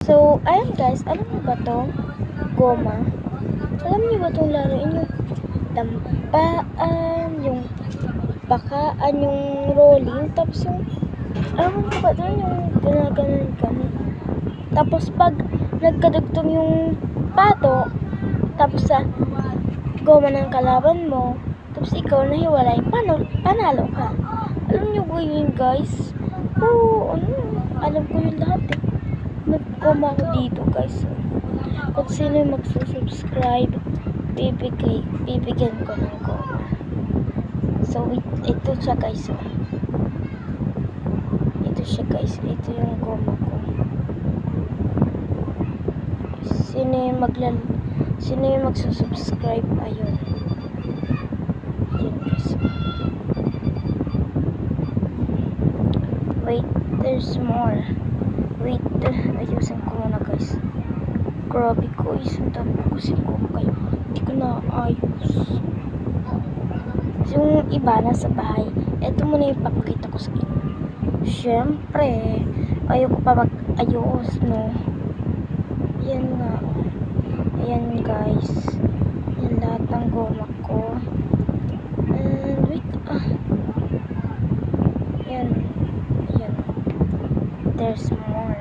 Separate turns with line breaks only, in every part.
So, ayan guys, alam niyo ba to? Goma. Alam niyo ba itong laruin yung tampaan, yung bakaan, yung rolling, tapos yung, alam niyo ba doon yung ganun. Tapos pag nagkadugtong yung pato, tapos sa goma ng kalaban mo, tapos ikaw nahiwalay, panalo ka. Alam niyo ba yun guys? Oo, alam ko yun lahat eh. Nag-goma ako dito guys. Kung sino yung magsusubscribe, bibigyan ko ng goma. So, ito siya guys. Ito siya guys. Ito yung goma ko. Sino yung magsusubscribe? Ayun. Ayun guys. Wait, there's more. Wait, ayusin ko muna guys. Grabe guys, ang dami ko kasi kayo. Hindi ko na ayos. Yung iba nasa bahay, eto muna yung papakita ko sa inyo. Siyempre, ayoko pa mag-ayos, no? Ayan nga. Ayan guys. Ayan lahat ng goma ko. And wait, Ayan. Ayan. There's more.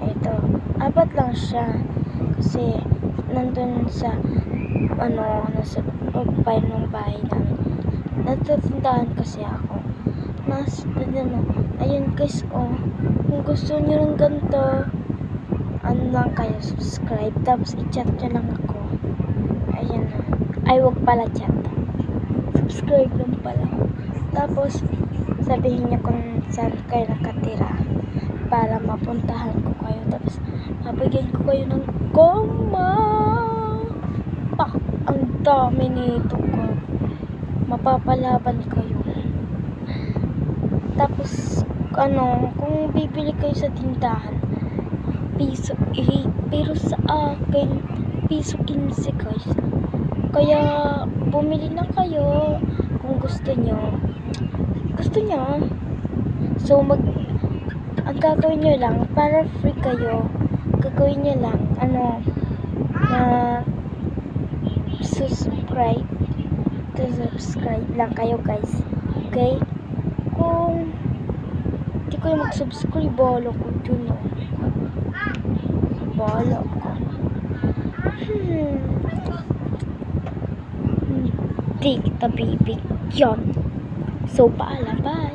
Ito. Apat lang siya. Kasi, nandun sa, nasa pagpile ng bahay namin. Natatandaan kasi ako. Ayun guys, kung gusto nyo ng ganito, lang kayo, subscribe. Tapos, i-chat nyo lang ako. Ayan na. Ay, wag pala chat. Subscribe lang pala. Tapos, sabihin nyo kung saan kayo nakatira para mapuntahan ko kayo. Tapos, mabigyan ko kayo ng goma. Pak! Ang dami nito ko. Mapapalaban kayo. Tapos, kung bibili kayo sa tindahan, piso 8. Pero sa akin, piso 15 guys. Kaya, bumili na kayo kung gusto nyo. So, ang gagawin nyo lang, para free kayo, gagawin nyo lang, subscribe lang kayo guys. Okay? Kung hindi kayo mag-subscribe, bolo ko dun, no? Bolo ko. Hindi kita bibigyan. So, paalam. Bye!